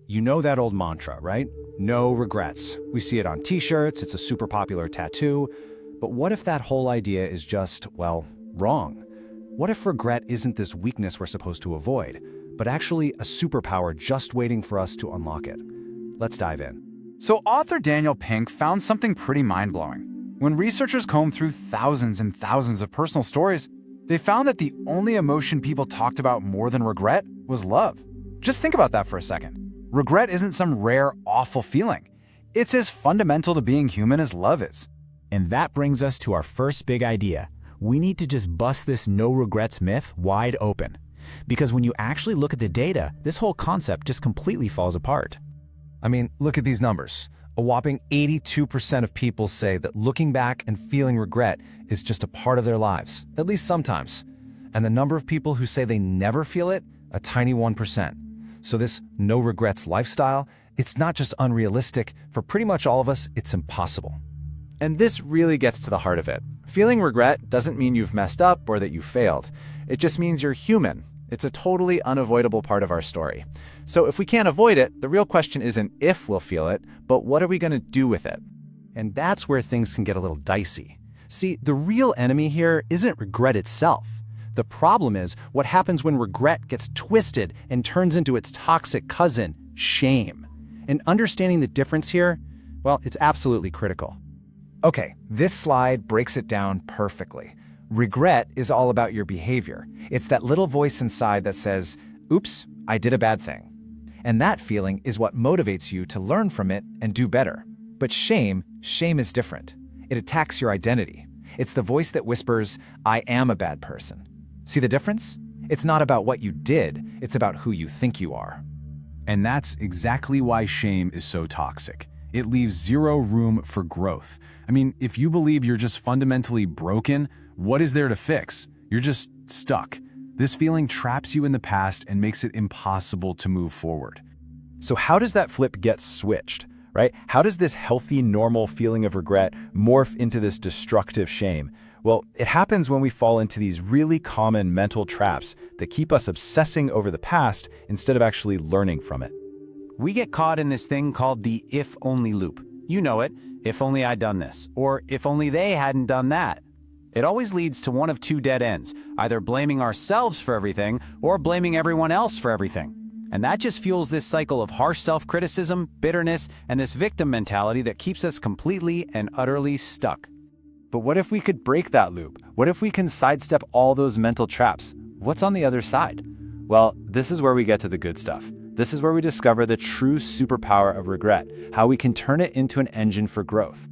You know that old mantra, right? No regrets. We see it on t-shirts, it's a super popular tattoo. But what if that whole idea is just, well, wrong? What if regret isn't this weakness we're supposed to avoid, but actually a superpower just waiting for us to unlock it? Let's dive in. So author Daniel Pink found something pretty mind-blowing. When researchers combed through thousands and thousands of personal stories, they found that the only emotion people talked about more than regret was love. Just think about that for a second. Regret isn't some rare, awful feeling. It's as fundamental to being human as love is. And that brings us to our first big idea. We need to just bust this no regrets myth wide open. Because when you actually look at the data, this whole concept just completely falls apart. I mean, look at these numbers. A whopping 82% of people say that looking back and feeling regret is just a part of their lives, at least sometimes. And the number of people who say they never feel it, a tiny 1%. So this no regrets lifestyle, it's not just unrealistic. For pretty much all of us, it's impossible. And this really gets to the heart of it. Feeling regret doesn't mean you've messed up or that you failed. It just means you're human. It's a totally unavoidable part of our story. So if we can't avoid it, the real question isn't if we'll feel it, but what are we going to do with it? And that's where things can get a little dicey. See, the real enemy here isn't regret itself. The problem is what happens when regret gets twisted and turns into its toxic cousin, shame. And understanding the difference here, well, it's absolutely critical. Okay, this slide breaks it down perfectly. Regret is all about your behavior. It's that little voice inside that says, oops, I did a bad thing. And that feeling is what motivates you to learn from it and do better. But shame is different. It attacks your identity. It's the voice that whispers, I am a bad person. See the difference? It's not about what you did, it's about who you think you are. And that's exactly why shame is so toxic. It leaves zero room for growth. I mean, if you believe you're just fundamentally broken, what is there to fix? You're just stuck. This feeling traps you in the past and makes it impossible to move forward. So how does that flip get switched, right? How does this healthy, normal feeling of regret morph into this destructive shame? Well, it happens when we fall into these really common mental traps that keep us obsessing over the past instead of actually learning from it. We get caught in this thing called the if-only loop. You know it, if only I'd done this, or if only they hadn't done that. It always leads to one of two dead ends, either blaming ourselves for everything or blaming everyone else for everything. And that just fuels this cycle of harsh self-criticism, bitterness, and this victim mentality that keeps us completely and utterly stuck. But what if we could break that loop? What if we can sidestep all those mental traps? What's on the other side? Well, this is where we get to the good stuff. This is where we discover the true superpower of regret, how we can turn it into an engine for growth.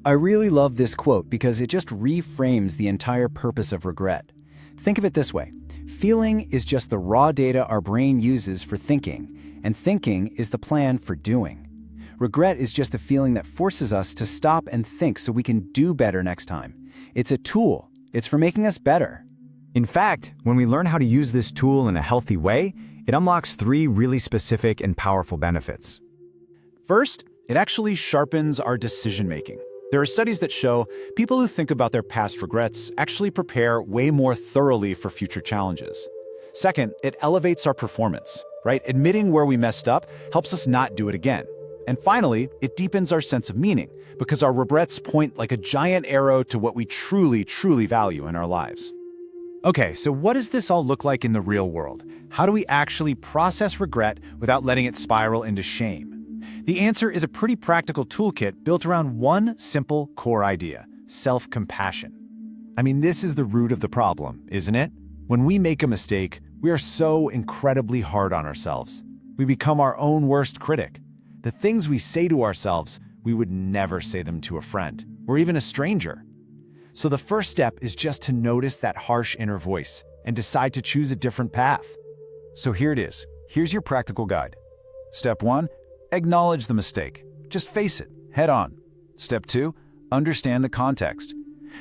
I really love this quote because it just reframes the entire purpose of regret. Think of it this way. Feeling is just the raw data our brain uses for thinking, and thinking is the plan for doing. Regret is just the feeling that forces us to stop and think so we can do better next time. It's a tool. It's for making us better. In fact, when we learn how to use this tool in a healthy way, it unlocks 3 really specific and powerful benefits. First, it actually sharpens our decision-making. There are studies that show people who think about their past regrets actually prepare way more thoroughly for future challenges. Second, it elevates our performance, right? Admitting where we messed up helps us not do it again. And finally, it deepens our sense of meaning because our regrets point like a giant arrow to what we truly, truly value in our lives. Okay, so what does this all look like in the real world? How do we actually process regret without letting it spiral into shame? The answer is a pretty practical toolkit built around one simple core idea: self-compassion. I mean, this is the root of the problem, isn't it? When we make a mistake, we are so incredibly hard on ourselves. We become our own worst critic. The things we say to ourselves, we would never say them to a friend or even a stranger. So the first step is just to notice that harsh inner voice and decide to choose a different path. So here it is. Here's your practical guide. Step 1, acknowledge the mistake. Just face it, head on. Step 2, understand the context.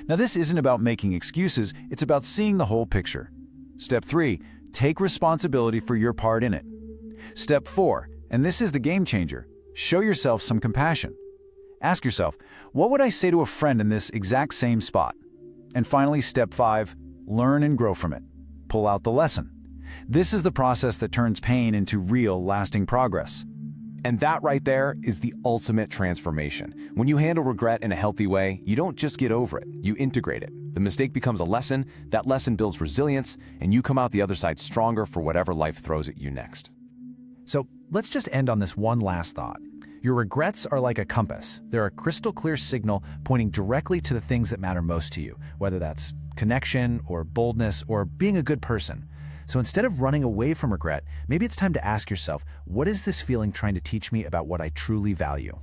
Now this isn't about making excuses, it's about seeing the whole picture. Step 3, take responsibility for your part in it. Step 4, and this is the game changer, show yourself some compassion. Ask yourself, what would I say to a friend in this exact same spot? And finally, step 5, learn and grow from it. Pull out the lesson. This is the process that turns pain into real, lasting progress. And that right there is the ultimate transformation. When you handle regret in a healthy way, you don't just get over it, you integrate it. The mistake becomes a lesson, that lesson builds resilience, and you come out the other side stronger for whatever life throws at you next. So let's just end on this one last thought. Your regrets are like a compass. They're a crystal clear signal pointing directly to the things that matter most to you, whether that's connection or boldness or being a good person. So instead of running away from regret, maybe it's time to ask yourself, what is this feeling trying to teach me about what I truly value?